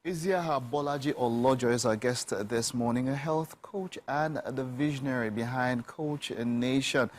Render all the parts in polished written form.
Isiaha Bolaji Olojo is our guest this morning, a health coach and the visionary behind Coach Nation.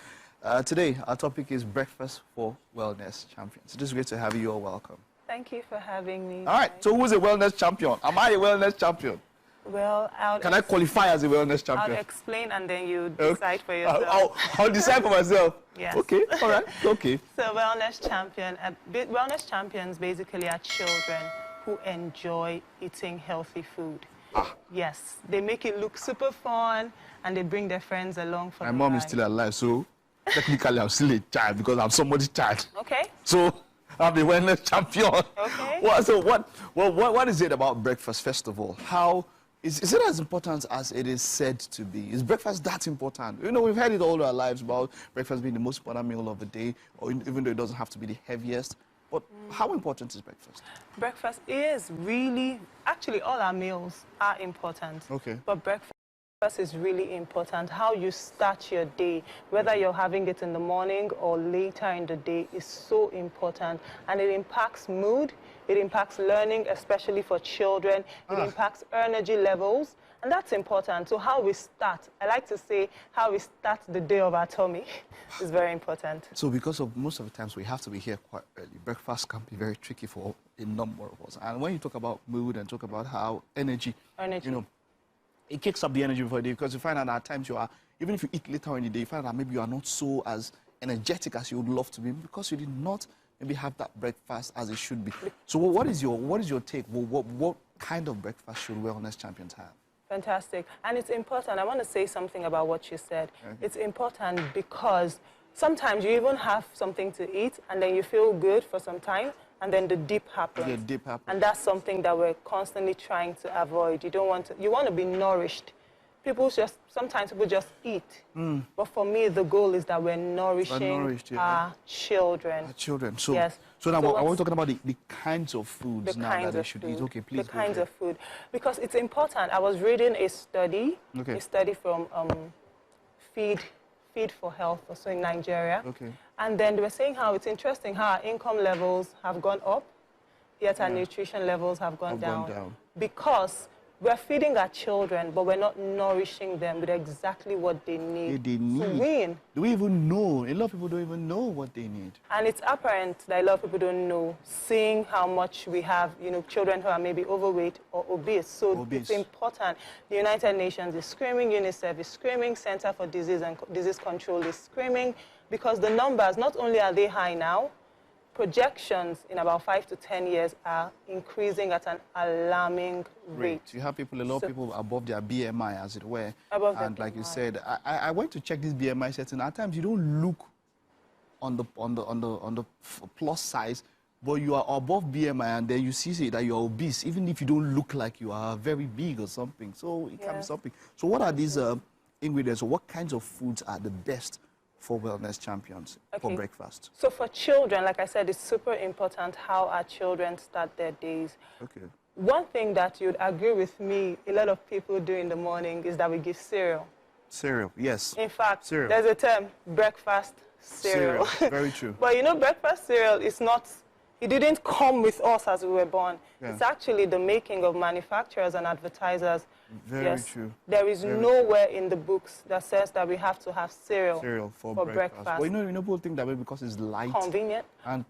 Today, our topic is breakfast for wellness champions. It is great to have you. You're welcome. Thank you for having me. All right, so who's a wellness champion? Am I a wellness champion? Well, can I qualify as a wellness champion? I'll explain and then you decide for yourself. I'll decide for myself. Yes. Okay, all right, okay. So wellness champions basically are children who enjoy eating healthy food. Yes, they make it look super fun and they bring their friends along for My mom is still alive, so technically I'm still a child because I'm somebody's child. Okay. So I'm the wellness champion. Okay. What is it about breakfast, first of all? How is it as important as it is said to be? Is breakfast that important? You know, we've heard it all our lives about breakfast being the most important meal of the day, or even though it doesn't have to be the heaviest. But how important is breakfast? Breakfast is really, actually all our meals are important. Okay. But breakfast is really important. How you start your day, whether you're having it in the morning or later in the day, is so important. And it impacts mood, it impacts learning, especially for children. It impacts energy levels. And that's important. So how we start, I like to say how we start the day of our tummy is very important. So because of most of the times we have to be here quite early, breakfast can be very tricky for a number of us. And when you talk about mood and talk about how energy. You know, it kicks up the energy for the day, because you find out at times you are, even if you eat later in the day, you find out maybe you are not so as energetic as you would love to be because you did not maybe have that breakfast as it should be. So what is your take? What kind of breakfast should wellness champions have? Fantastic. And it's important. I want to say something about what you said. Okay. It's important because sometimes you even have something to eat and then you feel good for some time and then the dip happens. The dip happens. And that's something that we're constantly trying to avoid. You want to be nourished. Sometimes people just eat. But for me, the goal is that we're nourishing our children. Our children. So, yes. So now I want to talk about the kinds of foods that they should eat. Okay, please. The kinds of food. Because it's important. I was reading a study, from Feed for Health, also in Nigeria. Okay. And then they were saying how it's interesting how our income levels have gone up, yet our nutrition levels have gone down. Because we're feeding our children, but we're not nourishing them with exactly what they need to win. Do we even know? A lot of people don't even know what they need. And it's apparent that a lot of people don't know, seeing how much we have, children who are maybe overweight or obese. So it's important. The United Nations is screaming, UNICEF is screaming, Center for Disease and Disease Control is screaming, because the numbers, not only are they high now, projections in about 5 to 10 years are increasing at an alarming rate. You have a lot of people above their BMI, as it were. And like you said, I went to check this BMI setting. At times, you don't look on the plus size, but you are above BMI, and then you see that you are obese, even if you don't look like you are very big or something. So it can be something. So what are these ingredients, or what kinds of foods are the best for wellness champions for breakfast? So for children, like I said, it's super important how our children start their days. Okay. One thing that you'd agree with me, a lot of people do in the morning, is that we give cereal. Cereal, yes. In fact, there's a term, breakfast cereal. Very true. But breakfast cereal is not, it didn't come with us as we were born. Yeah. It's actually the making of manufacturers and advertisers. Very true. There is nowhere in the books that says that we have to have cereal for breakfast. Well, people think that way because it's light. Convenient. And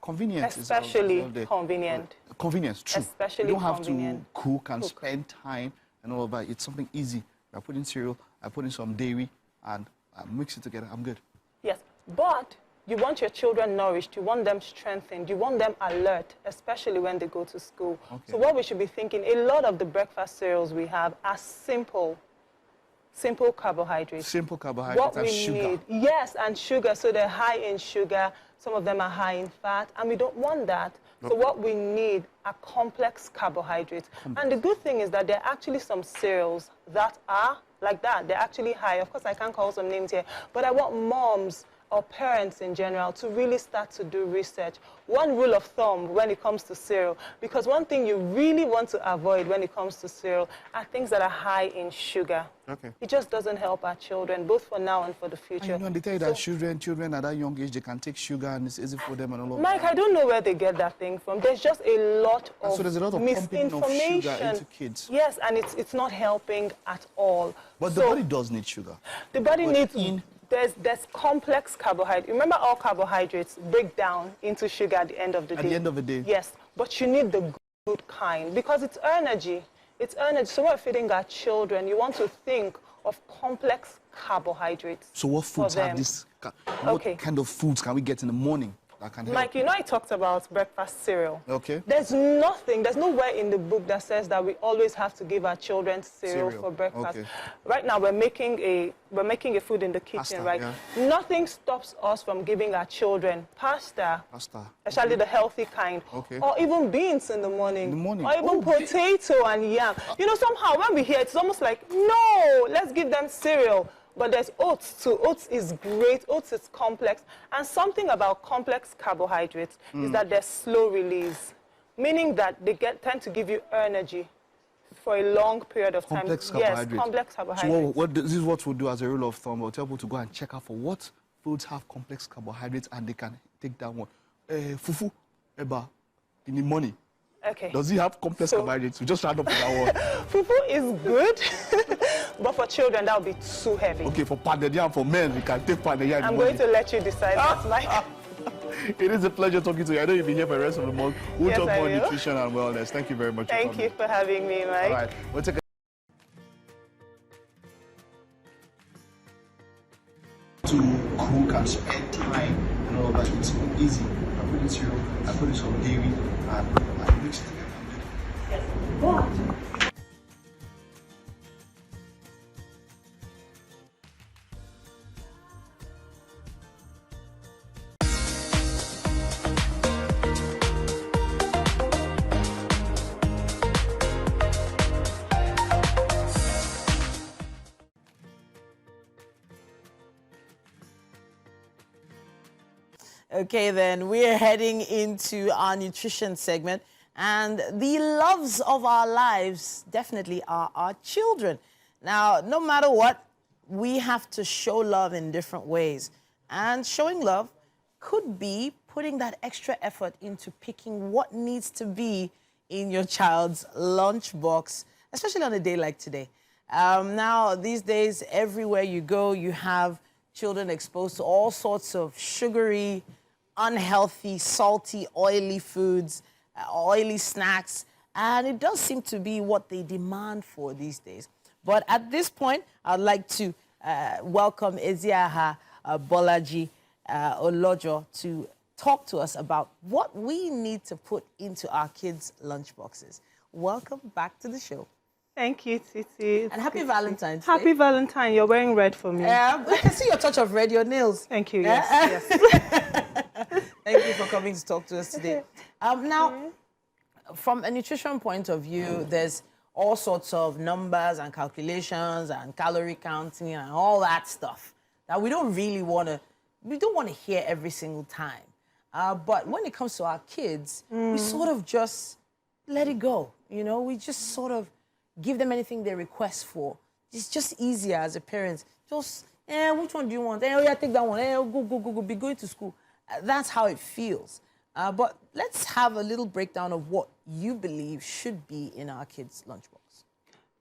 convenient. Especially convenient. Convenience, true. Especially you don't have to cook and spend time and all of that. It's something easy. I put in cereal, I put in some dairy, and I mix it together. I'm good. Yes, but you want your children nourished, you want them strengthened, you want them alert, especially when they go to school. Okay. So what we should be thinking, a lot of the breakfast cereals we have are simple carbohydrates. Simple carbohydrates and sugar. Yes, and sugar. So they're high in sugar. Some of them are high in fat, and we don't want that. So what we need are complex carbohydrates. And the good thing is that there are actually some cereals that are like that. They're actually high. Of course, I can't call some names here, but I want moms or parents in general to really start to do research. One rule of thumb when it comes to cereal, because one thing you really want to avoid when it comes to cereal are things that are high in sugar. Okay. It just doesn't help our children, both for now and for the future. And they tell you that children at that young age, they can take sugar and it's easy for them and all of Mike, that. I don't know where they get that thing from. There's just a lot of so there's a lot of misinformation. Pumping of sugar into kids. Yes, and it's not helping at all. But the body does need sugar. The body needs... There's complex carbohydrates. Remember, all carbohydrates break down into sugar at the end of the day. At the end of the day. Yes, but you need the good kind because it's energy. It's energy. So when we're feeding our children, you want to think of complex carbohydrates. So what foods have this? What kind of foods can we get in the morning that can help? Mike, you know I talked about breakfast cereal. Okay. There's nowhere in the book that says that we always have to give our children cereal for breakfast. Okay. Right now we're making a food in the kitchen, pasta, right? Yeah. Nothing stops us from giving our children pasta, especially the healthy kind, or even beans in the morning, or even potato and yam. You know, somehow when we hear it, it's almost like, no, let's give them cereal. But there's oats too. Oats is great. Oats is complex. And something about complex carbohydrates is that they're slow release, meaning that they tend to give you energy for a long period of time. Complex carbohydrates. Yes, complex carbohydrates. So this is what we'll do as a rule of thumb. We'll tell people to go and check out for what foods have complex carbohydrates and they can take that one. Fufu, eba, in the morning. Okay. Does it have complex carbohydrates? We just round up with that one. Fufu is good, but for children, that would be too heavy. Okay, for pounded yam, for men, we can take pounded yam. I'm going to let you decide that, Mike. It is a pleasure talking to you. I know you'll be here for the rest of the month. We'll talk more nutrition and wellness. Thank you very much. Thank you for having me, Mike. All right. We'll take to cook and spend time and all of that. It's so easy. I put in cereal, I put in some dairy, and I mix it together. Yes. Go on. Okay, then we're heading into our nutrition segment, and the loves of our lives definitely are our children. Now, no matter what, we have to show love in different ways, and showing love could be putting that extra effort into picking what needs to be in your child's lunchbox, especially on a day like today. Now, these days, everywhere you go, you have children exposed to all sorts of sugary, unhealthy, salty, oily foods, oily snacks, and it does seem to be what they demand for these days. But at this point, I'd like to welcome Eziaha Bolaji Olojo to talk to us about what we need to put into our kids' lunchboxes. Welcome back to the show. Thank you, Titi. And happy Valentine's Day. Happy Valentine. You're wearing red for me. I can see your touch of red, your nails. Thank you, yes. Thank you for coming to talk to us today. Now, from a nutrition point of view, there's all sorts of numbers and calculations and calorie counting and all that stuff that we don't really want to hear every single time. But when it comes to our kids, we sort of just let it go. You know, we just sort of give them anything they request for. It's just easier as a parent. Just, which one do you want? Oh, yeah, take that one. Go, be going to school. That's how it feels. But let's have a little breakdown of what you believe should be in our kids' lunchbox.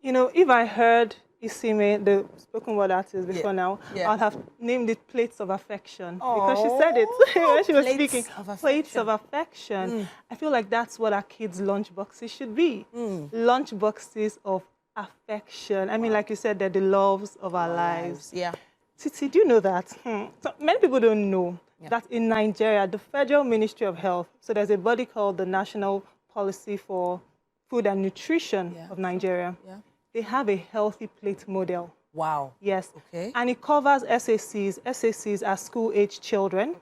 You know, if I heard Isime, the spoken word artist, before now, I'd have named it plates of affection. Because she said it when she was speaking. Plates of affection. I feel like that's what our kids' lunchboxes should be. Lunchboxes of affection. I mean, like you said, they're the loves of our lives. Yeah. Titi, do you know that? So many people don't know that in Nigeria, the Federal Ministry of Health, so there's a body called the National Policy for Food and Nutrition of Nigeria. They have a healthy plate model. Wow. Yes. Okay. And it covers SACs. SACs are school-age children,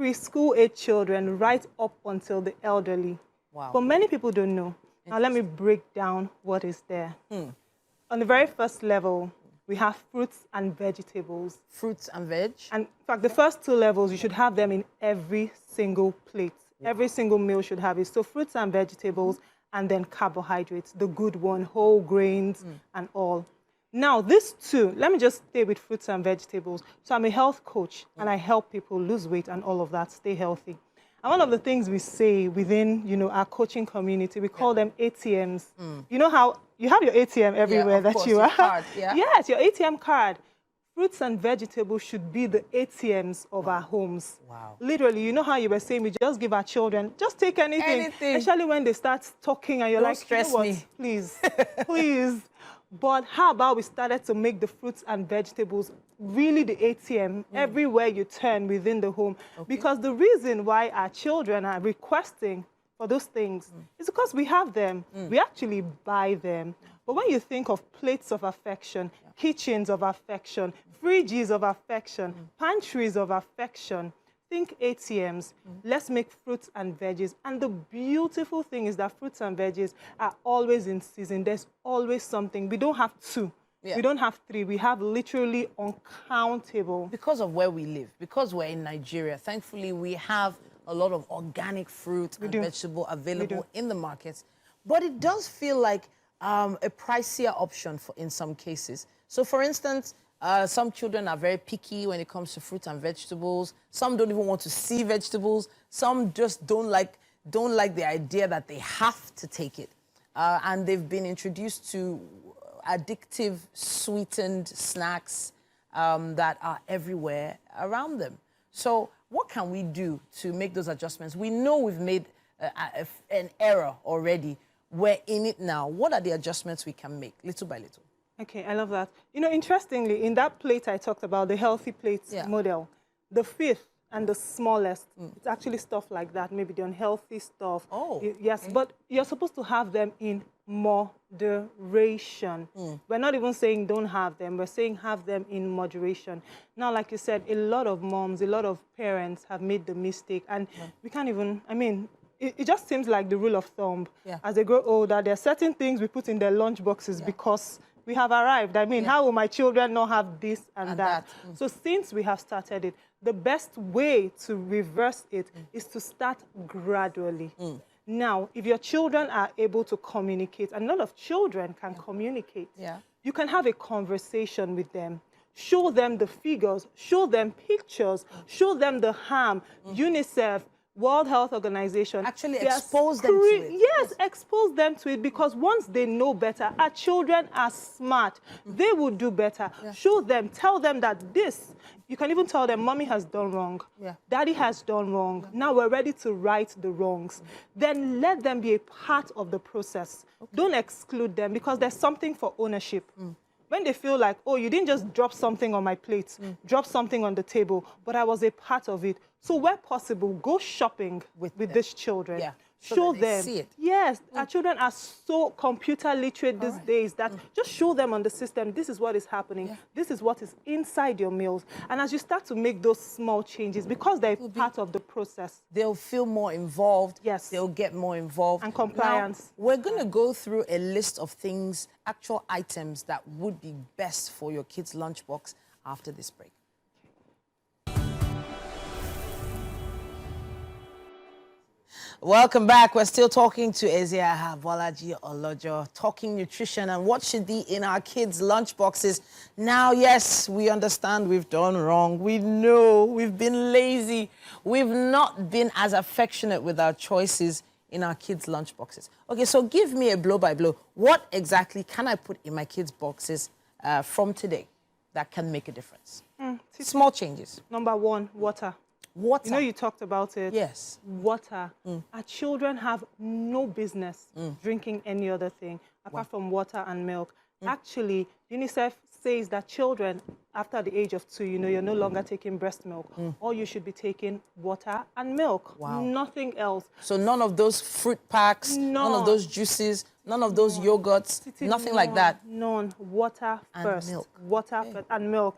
preschool-age children, right up until the elderly. Wow. But many people don't know. Now let me break down what is there. On the very first level, we have fruits and vegetables. Fruits and veg? And in fact, the first 2 levels, you should have them in every single plate. Every single meal should have it. So fruits and vegetables, and then carbohydrates, the good one, whole grains and all. Now, these 2, let me just stay with fruits and vegetables. So I'm a health coach, and I help people lose weight and all of that, stay healthy. And one of the things we say within, our coaching community, we call them ATMs. You know how you have your ATM everywhere that you are? Card, yeah. Yes, your ATM card. Fruits and vegetables should be the ATMs of our homes. Wow. Literally, you know how you were saying we just give our children, just take anything. Especially when they start talking and you're Don't like, stress me. Please, please. But how about we started to make the fruits and vegetables really the ATM everywhere you turn within the home? Because the reason why our children are requesting for those things is because we have them. We actually buy them. But when you think of plates of affection, kitchens of affection, fridges of affection, pantries of affection, think ATMs. Let's make fruits and veggies. And the beautiful thing is that fruits and veggies are always in season. There's always something. We don't have 2. We don't have 3. We have literally uncountable. Because of where we live, because we're in Nigeria, thankfully we have a lot of organic fruit and vegetable available in the markets. But it does feel like a pricier option in some cases. So for instance, some children are very picky when it comes to fruit and vegetables. Some don't even want to see vegetables. Some just don't like the idea that they have to take it. And they've been introduced to addictive, sweetened snacks that are everywhere around them. So what can we do to make those adjustments? We know we've made an error already. We're in it now. What are the adjustments we can make, little by little? Okay, I love that. Interestingly, in that plate I talked about, the healthy plates model, the 5th and the smallest, it's actually stuff like that, maybe the unhealthy stuff. Yes, but you're supposed to have them in moderation. We're not even saying don't have them. We're saying have them in moderation. Now, like you said, a lot of moms, a lot of parents have made the mistake, and we can't even, it just seems like the rule of thumb. As they grow older, there are certain things we put in their lunch boxes because we have arrived. How will my children not have this and that? So since we have started it, the best way to reverse it is to start gradually. Now, if your children are able to communicate, and a lot of children can communicate, you can have a conversation with them. Show them the figures, show them pictures, show them the harm, UNICEF, World Health Organization. Actually expose them to it. Yes, expose them to it, because once they know better, our children are smart. They will do better. Show them, tell them that this, you can even tell them, mommy has done wrong. Daddy has done wrong. Now we're ready to right the wrongs. Then let them be a part of the process. Don't exclude them, because there's something for ownership. When they feel like, oh, you didn't just drop something on my plate, drop something on the table, but I was a part of it. So where possible, go shopping with these children. So show that they them. see it. Yes, our children are so computer literate these days that just show them on the system, this is what is happening. This is what is inside your meals. And as you start to make those small changes, because they're part of the process, they'll feel more involved. They'll get more involved. And compliance. Now, we're going to go through a list of things, actual items that would be best for your kids' lunchbox after this break. Welcome back. We're still talking to Ezeaha Bolaji Olojo, talking nutrition and what should be in our kids' lunchboxes. Now, yes, we understand we've done wrong. We know we've been lazy. We've not been as affectionate with our choices in our kids' lunchboxes. Okay, so give me a blow by blow. What exactly can I put in my kids' boxes from today that can make a difference? Small changes. Number 1, water. Water. You talked about it. Yes. Water. Our children have no business drinking any other thing apart from water and milk. Actually, UNICEF says that children after the age of 2, you're no longer taking breast milk. All you should be taking water and milk. Wow. Nothing else. So none of those fruit packs, none of those juices, none of those yogurts, nothing like that. None. Water first. And milk. Water first and milk,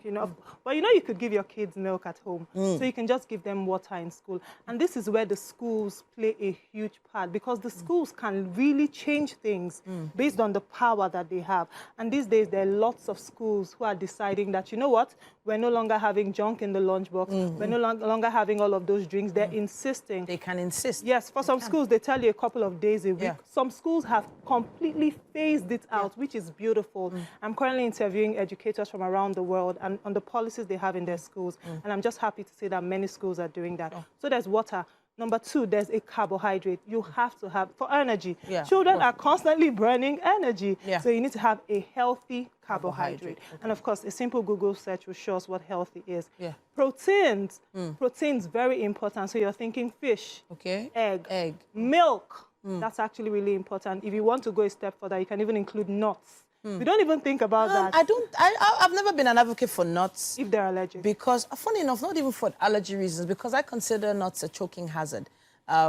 But you could give your kids milk at home. So you can just give them water in school. And this is where the schools play a huge part, because the schools can really change things based on the power that they have. And these days, there are lots of schools who are deciding that, you know what, we're no longer having junk in the lunchbox. We're no longer having all of those drinks. They're insisting. They can insist. Yes, for some schools, they tell you a couple of days a week. Yeah. Some schools have completely phased it out, which is beautiful. I'm currently interviewing educators from around the world and on the policies they have in their schools. And I'm just happy to see that many schools are doing that. So there's water. Number 2, there's a carbohydrate. You have to have for energy. Yeah. Children are constantly burning energy. Yeah. So you need to have a healthy carbohydrate. Okay. And of course, a simple Google search will show us what healthy is. Yeah. Proteins. Proteins, very important. So you're thinking fish, egg, milk. That's actually really important. If you want to go a step further, you can even include nuts. We don't even think about that. I've never been an advocate for nuts. If they're allergic. Because, funny enough, not even for allergy reasons, because I consider nuts a choking hazard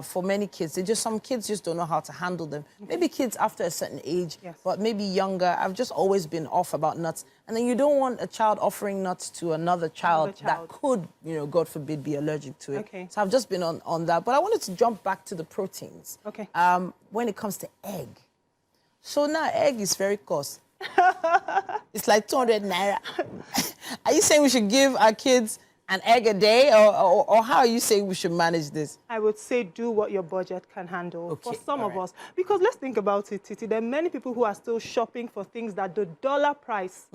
for many kids. Some kids just don't know how to handle them. Maybe kids after a certain age, but maybe younger. I've just always been off about nuts. And then you don't want a child offering nuts to another child that could, God forbid, be allergic to it. Okay. So I've just been on that. But I wanted to jump back to the proteins. Okay. When it comes to egg. So now egg is very cost. It's like 200 naira. Are you saying we should give our kids an egg a day, or how are you saying we should manage this? I would say do what your budget can handle for some of us. Because let's think about it, Titi. There are many people who are still shopping for things that the dollar price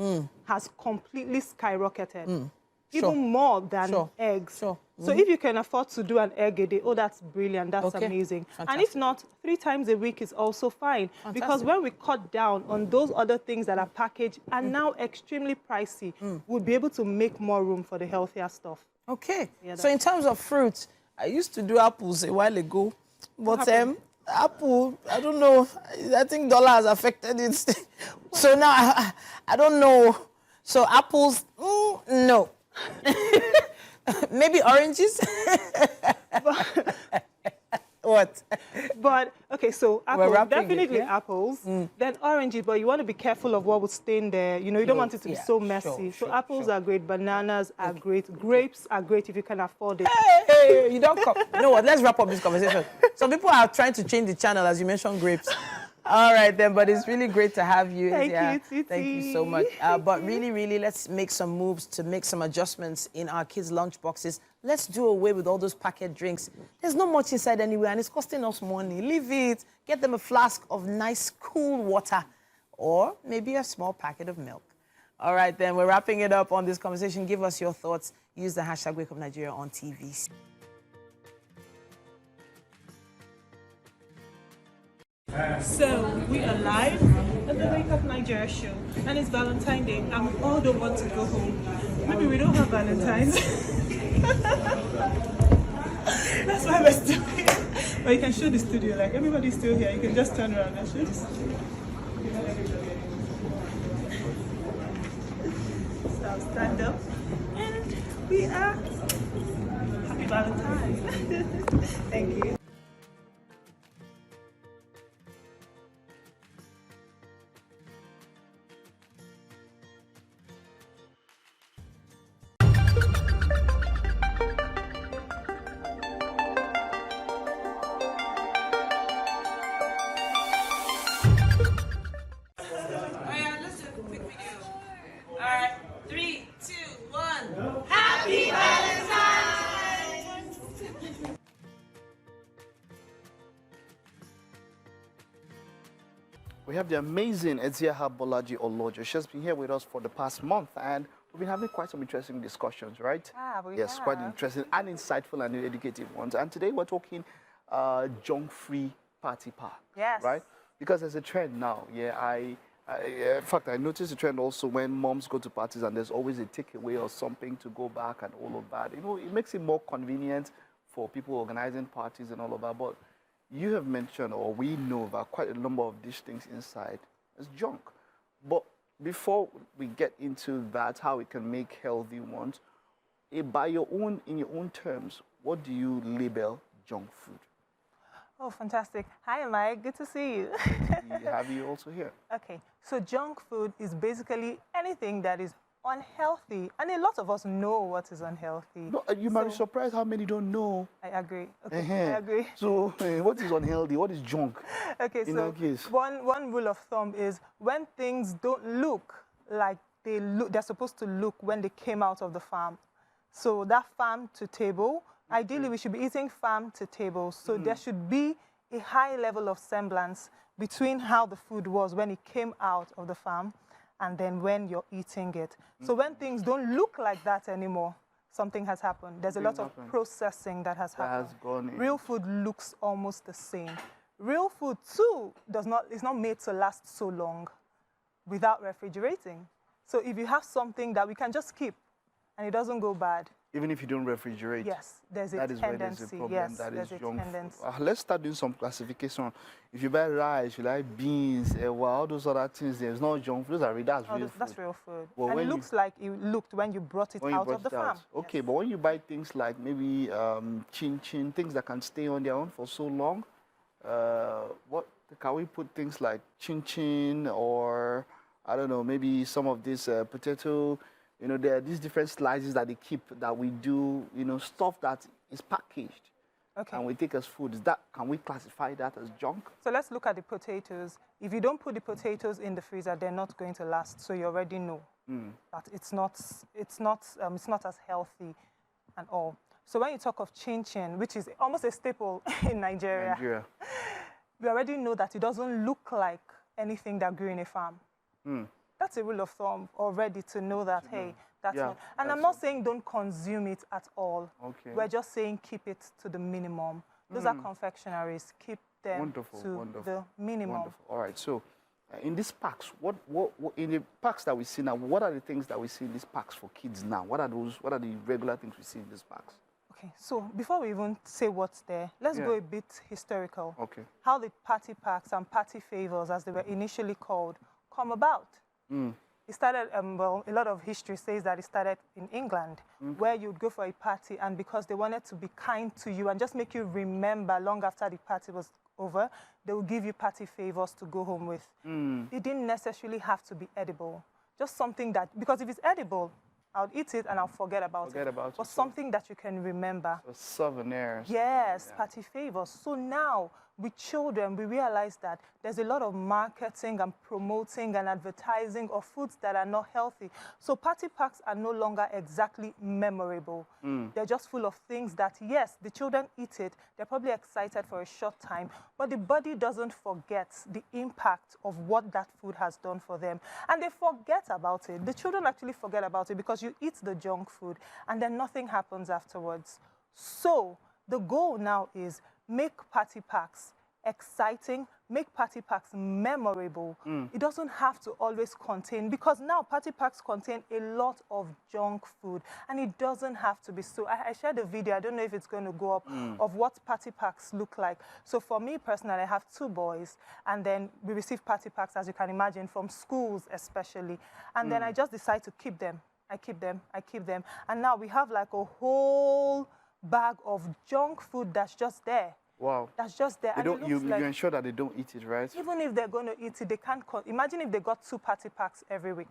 has completely skyrocketed. Even more than eggs. So if you can afford to do an egg a day, that's brilliant. That's amazing. Fantastic. And if not, 3 times a week is also fine. Fantastic. Because when we cut down on those other things that are packaged and now extremely pricey, we'll be able to make more room for the healthier stuff. Okay. Yeah, so in terms of fruits, I used to do apples a while ago. But apple, I don't know. I think dollar has affected it. So now I don't know. So apples, no. Maybe oranges? What? But, okay, so apples, definitely apples, then oranges, but you want to be careful of what would stain there. You don't want it to be so messy. So apples are great, bananas are great, grapes are great if you can afford it. Hey, you don't come. You know what, let's wrap up this conversation. Some people are trying to change the channel as you mentioned grapes. All right then, but it's really great to have you. Thank you, Titi. Thank you so much. But really, let's make some moves to make some adjustments in our kids' lunch boxes. Let's do away with all those packet drinks. There's not much inside anywhere, and it's costing us money. Leave it. Get them a flask of nice, cool water, or maybe a small packet of milk. All right then, we're wrapping it up on this conversation. Give us your thoughts. Use the hashtag WakeUpNigeria on TVC. So we are live at the Wake Up Nigeria show, and it's Valentine's Day, and we all don't want to go home. Maybe we don't have Valentine's. That's why we're still here. But you can show the studio, like everybody's still here. You can just turn around and show this. So I'll stand up, and we are happy Valentine's. Thank you. We have the amazing Eziaha Bolaji Olojo. She's been here with us for the past month, and we've been having quite some interesting discussions, right? Yes, quite interesting and insightful and educative ones. And today we're talking junk-free party park. Yes. Right? Because there's a trend now. Yeah, in fact, I noticed a trend also when moms go to parties and there's always a takeaway or something to go back and all of that. It makes it more convenient for people organizing parties and all of that. But you have mentioned, or we know, that quite a number of these things inside is junk. But before we get into that, how we can make healthy ones, in your own terms, what do you label junk food? Oh, fantastic. Hi, Mike. Good to see you. We have you also here. Okay. So junk food is basically anything that is unhealthy. And a lot of us know what is unhealthy. No, you might be surprised how many don't know. I agree. Okay, I agree. So what is unhealthy? What is junk? Okay, in so that case? One rule of thumb is when things don't look like they're supposed to look when they came out of the farm. So that farm to table, ideally, we should be eating farm to table. So there should be a high level of semblance between how the food was when it came out of the farm and then when you're eating it. So when things don't look like that anymore, something has happened. There's a lot of processing that has happened. Real food looks almost the same. Real food, too, is not made to last so long without refrigerating. So if you have something that we can just keep and it doesn't go bad, even if you don't refrigerate. Yes, there's a tendency. Where there's a problem. Yes, that there's is a junk tendency. food. Let's start doing some classification. If you buy rice, you like beans, all those other things, there's no junk food. That's real food. That's real food. Well, and it looks like it looked when you brought it out of the farm. Okay, yes. But when you buy things like maybe chin-chin, things that can stay on their own for so long, what can we put things like chin-chin or, I don't know, maybe some of this potato. You know, there are these different slices that they keep that we do, you know, stuff that is packaged. Okay. And we take as food. Can we classify that as junk? So let's look at the potatoes. If you don't put the potatoes in the freezer, they're not going to last. So you already know that it's not as healthy and all. So when you talk of chin-chin, which is almost a staple in Nigeria, we already know that it doesn't look like anything that grew in a farm. That's a rule of thumb already to know that, hey, that's not. And I'm not saying don't consume it at all. Okay. We're just saying keep it to the minimum. Those are confectionaries. Keep them to the minimum. Wonderful. All right. So in these packs, what in the packs that we see now, what are the things that we see in these packs for kids now? What are the regular things we see in these packs? Okay, so before we even say what's there, let's go a bit historical. Okay. How the party packs and party favors, as they were initially called, come about. It started, well, a lot of history says that it started in England, where you'd go for a party, and because they wanted to be kind to you and just make you remember long after the party was over, they would give you party favors to go home with. It didn't necessarily have to be edible. Just something that, because if it's edible, I'll eat it and I'll forget about it. But something that you can remember. So souvenirs. Yes, party favors. So now, with children, we realize that there's a lot of marketing and promoting and advertising of foods that are not healthy. So party packs are no longer exactly memorable. They're just full of things that, yes, the children eat it. They're probably excited for a short time, but the body doesn't forget the impact of what that food has done for them. And they forget about it. The children actually forget about it because you eat the junk food and then nothing happens afterwards. So the goal now is make party packs exciting, make party packs memorable. It doesn't have to always contain, because now party packs contain a lot of junk food, and it doesn't have to be so. I shared a video, I don't know if it's going to go up, of what party packs look like. So for me personally, I have 2 boys, and then we receive party packs, as you can imagine, from schools especially. And then I just decide to keep them. I keep them. And now we have like a whole bag of junk food that's just there. Wow. That's just there. You ensure that they don't eat it, right? Even if they're going to eat it, they can't. Imagine if they got 2 party packs every week.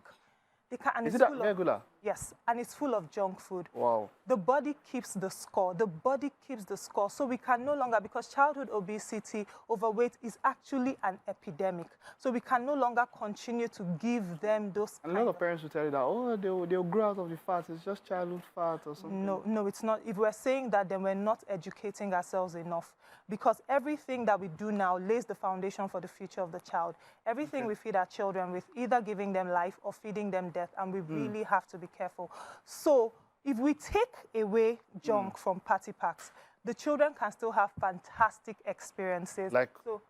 They can, and Is it that regular? Yes, and it's full of junk food. Wow. The body keeps the score. The body keeps the score. So we can no longer, because childhood obesity, overweight is actually an epidemic. So we can no longer continue to give them those. And a lot of parents will tell you that, oh, they'll grow out of the fat. It's just childhood fat or something. No, it's not. If we're saying that, then we're not educating ourselves enough. Because everything that we do now lays the foundation for the future of the child. Everything we feed our children with, either giving them life or feeding them death, and we really have to be careful. So if we take away junk from party packs, the children can still have fantastic experiences. Like, so,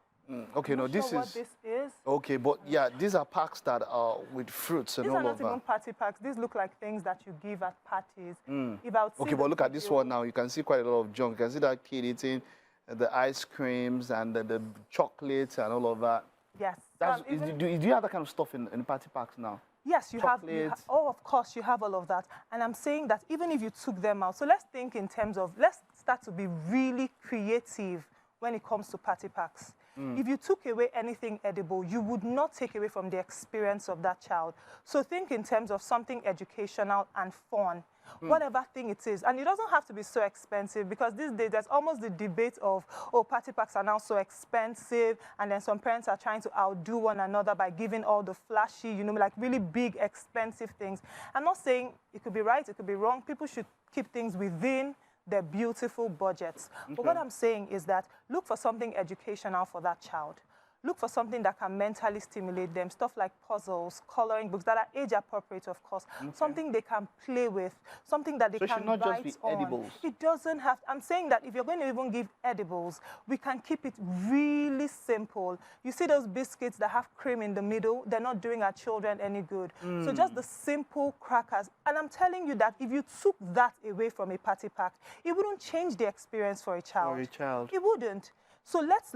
okay, no, this what this is. Okay, but yeah, these are packs that are with fruits and all of that. These are not even party packs. These look like things that you give at parties. Okay, but look at this one now. You can see quite a lot of junk. You can see that kid eating the ice creams and the chocolates and all of that. Yes. Do you have that kind of stuff in party packs now? Yes, you have, oh, of course, you have all of that. And I'm saying that even if you took them out, so let's think in terms of, let's start to be really creative when it comes to party packs. If you took away anything edible, you would not take away from the experience of that child. So think in terms of something educational and fun, whatever thing it is. And it doesn't have to be so expensive, because these days there's almost the debate of, oh, party packs are now so expensive, and then some parents are trying to outdo one another by giving all the flashy, you know, like really big, expensive things. I'm not saying it could be right, it could be wrong. People should keep things within their beautiful budgets. Okay. But what I'm saying is that look for something educational for that child. Look for something that can mentally stimulate them, stuff like puzzles, coloring books that are age appropriate, of course. Okay. Something they can play with, something that they can write on. So it should not just be edibles. It doesn't have, I'm saying that if you're going to even give edibles, we can keep it really simple. You see those biscuits that have cream in the middle, they're not doing our children any good. So just the simple crackers. And I'm telling you that if you took that away from a party pack, it wouldn't change the experience for a child. For a child. It wouldn't. So let's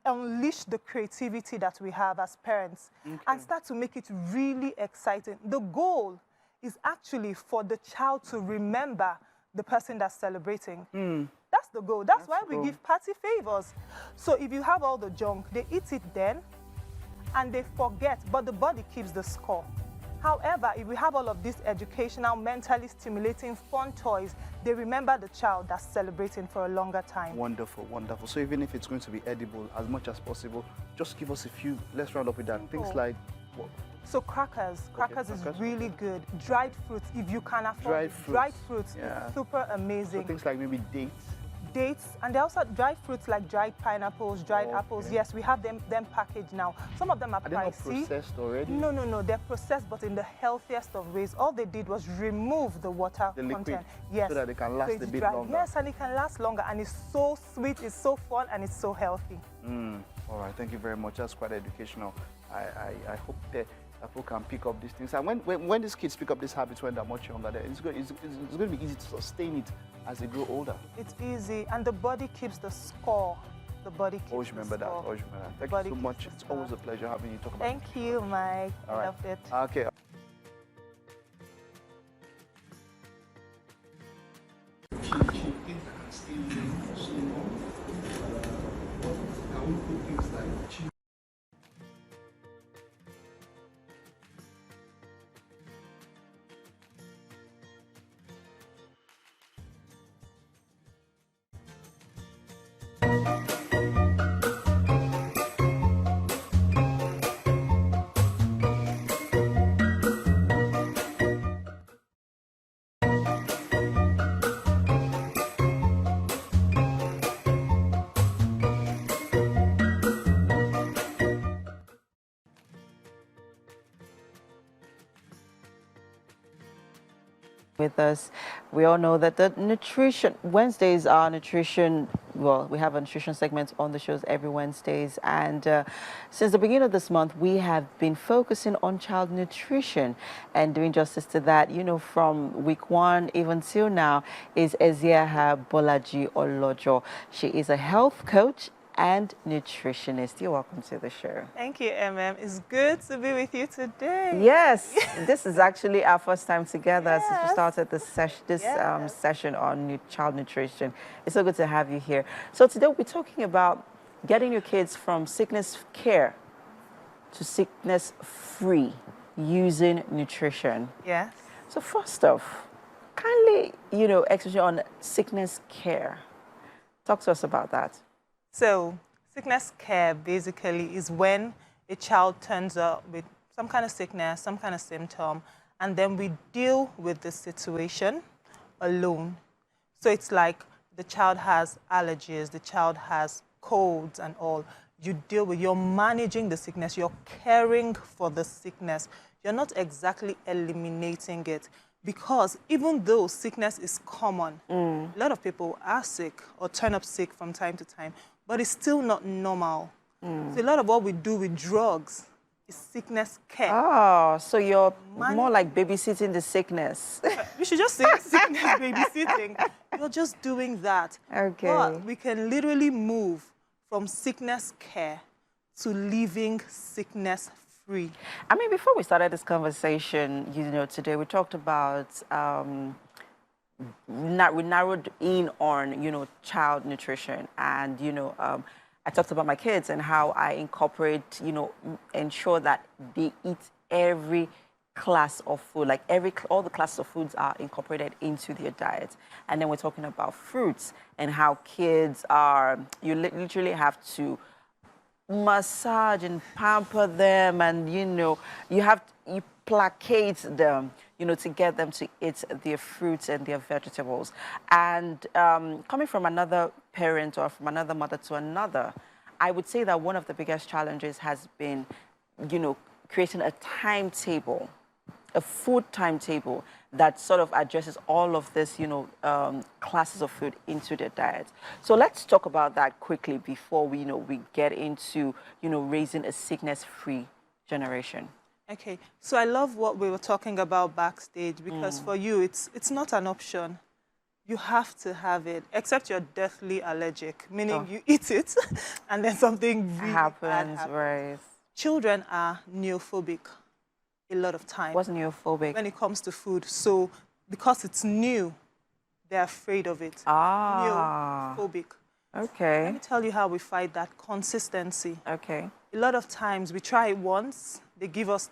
unleash the creativity that we have as parents and start to make it really exciting. The goal is actually for the child to remember the person that's celebrating. That's the goal. That's why we give party favors. So if you have all the junk, they eat it then and they forget, but the body keeps the score. However, if we have all of these educational, mentally stimulating, fun toys, they remember the child that's celebrating for a longer time. Wonderful, wonderful. So even if it's going to be edible, as much as possible, just give us a few. Let's round up with that. Things like what? So crackers. Crackers is really good. Dried fruits, if you can afford it. Dried fruits is super amazing. So things like maybe dates, and they also dried fruits like dried pineapples, dried apples. Yes, we have them packaged now. Some of them are pricey. Are they not processed already? No, they're processed, but in the healthiest of ways. All they did was remove the water content. Yes, so that they can last a bit longer. Yes, and it can last longer, and it's so sweet, it's so fun, and it's so healthy. All right, thank you very much. That's quite educational. I hope that people can pick up these things. And when these kids pick up these habits when they're much younger, it's going to be easy to sustain it as they grow older. It's easy, and the body keeps the score. The body keeps always remember that. Always remember that. Thank you so much. It's always a pleasure having you talk about it. Thank you, Mike. I loved it. Okay. With us, we all know that the nutrition Wednesdays are nutrition. Well, we have a nutrition segment on the shows every Wednesdays, and since the beginning of this month, we have been focusing on child nutrition and doing justice to that. You know, from week 1 even till now is Eziaha Bolaji Olojo. She is a health coach and nutritionist. You're welcome to the show. Thank you, It's good to be with you today. Yes, this is actually our first time together since we started this session on child nutrition. It's so good to have you here. So today we're talking about getting your kids from sickness care to sickness free using nutrition. Yes. So first off, kindly, especially on sickness care. Talk to us about that. So sickness care basically is when a child turns up with some kind of sickness, some kind of symptom, and then we deal with the situation alone. So it's like the child has allergies, the child has colds and all. You're managing the sickness, you're caring for the sickness. You're not exactly eliminating it. Because even though sickness is common, a lot of people are sick or turn up sick from time to time, but it's still not normal. So a lot of what we do with drugs is sickness care. Oh, so you're more like babysitting the sickness. We should just say sickness babysitting. You're just doing that. Okay. But we can literally move from sickness care to living sickness-free? I mean, before we started this conversation, today we talked about, we narrowed in on, child nutrition. And, I talked about my kids and how I incorporate, ensure that they eat every class of food, like all the classes of foods are incorporated into their diet. And then we're talking about fruits and how kids are, you literally have to massage and pamper them, and you placate them, to get them to eat their fruits and their vegetables. And coming from another parent or from another mother to another, I would say that one of the biggest challenges has been, creating a timetable, a food timetable that sort of addresses all of this, classes of food into their diet. So let's talk about that quickly before we get into, raising a sickness-free generation. Okay, so I love what we were talking about backstage, because for you, it's not an option. You have to have it, except you're deathly allergic, meaning you eat it and then something really bad happens. Right. Children are neophobic a lot of times. What's neophobic? When it comes to food. So because it's new, they're afraid of it. Neophobic. Okay. Let me tell you how we fight that consistency. Okay. A lot of times we try it once, they give us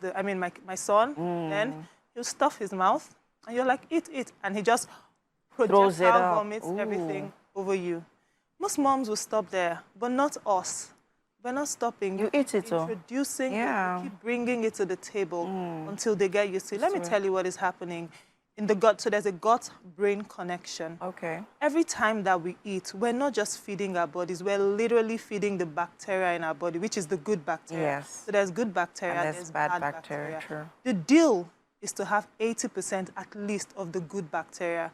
my son, then he'll stuff his mouth and you're like, eat, and he just projectile vomits everything over you. Most moms will stop there, but not us. We're not stopping. You eat it, introducing it, keep bringing it to the table until they get used to it. Let me tell you what is happening in the gut. So there's a gut-brain connection. Okay. Every time that we eat, we're not just feeding our bodies, we're literally feeding the bacteria in our body, which is the good bacteria. Yes. So there's good bacteria, and there's bad bacteria. True. The deal is to have 80% at least of the good bacteria.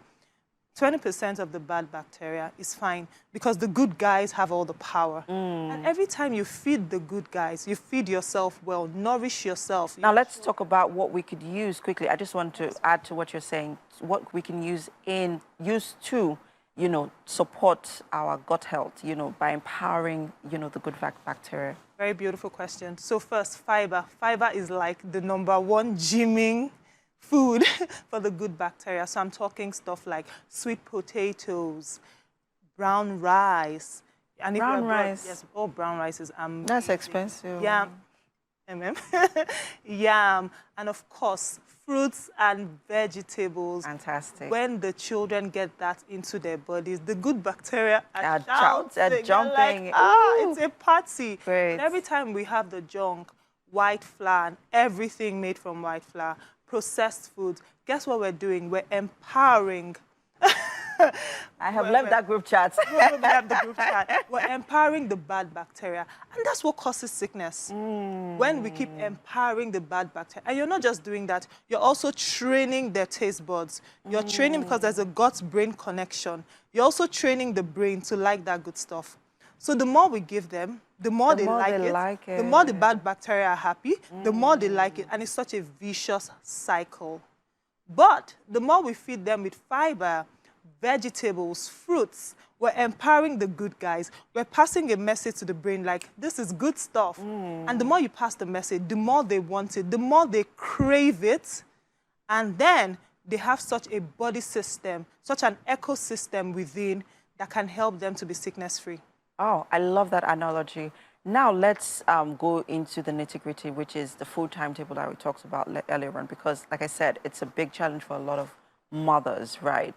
20% of the bad bacteria is fine, because the good guys have all the power. And every time you feed the good guys, you feed yourself well, nourish yourself. Now let's talk about what we could use quickly. I just want to add to what you're saying, what we can use to, support our gut health, by empowering, the good bacteria. Very beautiful question. So first, fiber. Fiber is like the #1 gymming food for the good bacteria. So I'm talking stuff like sweet potatoes, brown rice. And brown rice? Yes, all brown rice is amazing. That's expensive. Yam. Yam. And of course, fruits and vegetables. Fantastic. When the children get that into their bodies, the good bacteria are jumping. Like, it's a party. Great. And every time we have the junk, white flour, and everything made from white flour, processed foods, guess what we're doing? We're empowering. I have left that group chat. We're empowering the bad bacteria. And that's what causes sickness. When we keep empowering the bad bacteria. And you're not just doing that, you're also training their taste buds. You're training because there's a gut-brain connection. You're also training the brain to like that good stuff. So the more we give them, the more they like it, the more the bad bacteria are happy, the more they like it. And it's such a vicious cycle. But the more we feed them with fiber, vegetables, fruits, we're empowering the good guys. We're passing a message to the brain like, this is good stuff. And the more you pass the message, the more they want it, the more they crave it. And then they have such a body system, such an ecosystem within that can help them to be sickness-free. Oh, I love that analogy. Now let's go into the nitty-gritty, which is the food timetable that we talked about earlier on, because like I said, it's a big challenge for a lot of mothers, right?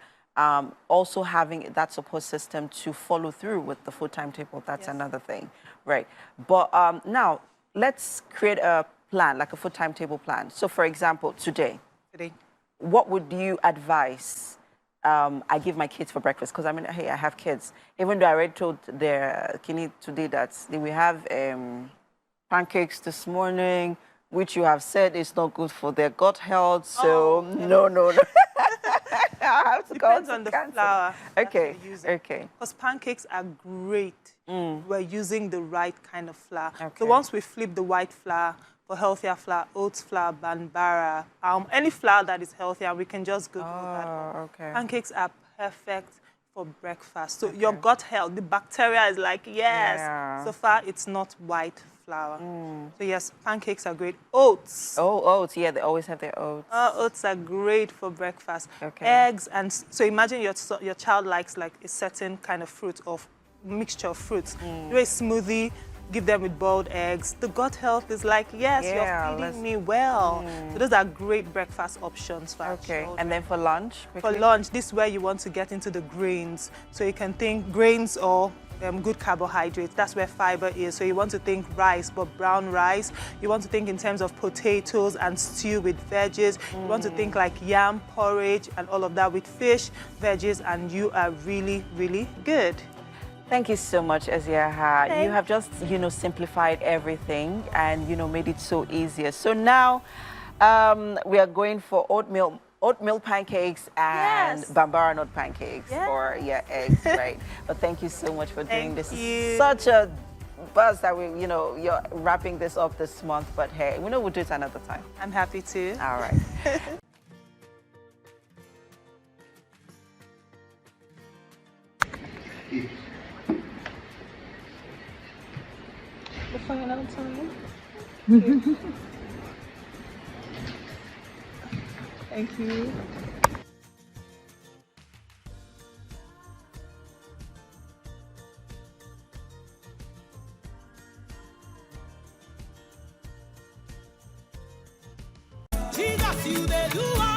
Also having that support system to follow through with the food timetable, that's another thing, right? But now let's create a plan, like a food timetable plan. So for example, today, what would you advise I give my kids for breakfast? Because hey, I have kids. Even though I already told their Kini today that they will have pancakes this morning, which you have said is not good for their gut health. So no. I have to Depends on the flour. Okay. Okay. Because pancakes are great. We're using the right kind of flour. Okay. So once we flip the white flour for healthier flour, oats flour, banbara, any flour that is healthier, we can just go through that. Okay. Pancakes are perfect for breakfast. So your gut health, the bacteria is like, yes. So far, it's not white flour. So yes, pancakes are great. Oats. Oh, oats. Yeah, they always have their oats. Oats are great for breakfast. Okay. Eggs, and so imagine your child likes like a certain kind of fruit or mixture of fruits. Do a smoothie, give them with boiled eggs. The gut health is like, yes, you're feeding me well. So those are great breakfast options for our children. And then for lunch? Quickly? For lunch, this is where you want to get into the grains. So you can think grains or good carbohydrates. That's where fiber is. So you want to think rice, but brown rice. You want to think in terms of potatoes and stew with veggies. You want to think like yam porridge and all of that with fish, veggies, and you are really, really good. Thank you so much, Eziaha. You have just, simplified everything and, made it so easier. So now we are going for oatmeal pancakes and bambara nut pancakes for eggs, right? But thank you so much for doing this. Such a buzz that you're wrapping this up this month, but hey, we'll do it another time. I'm happy to. All right. For another time. Thank you. Jesus, you they do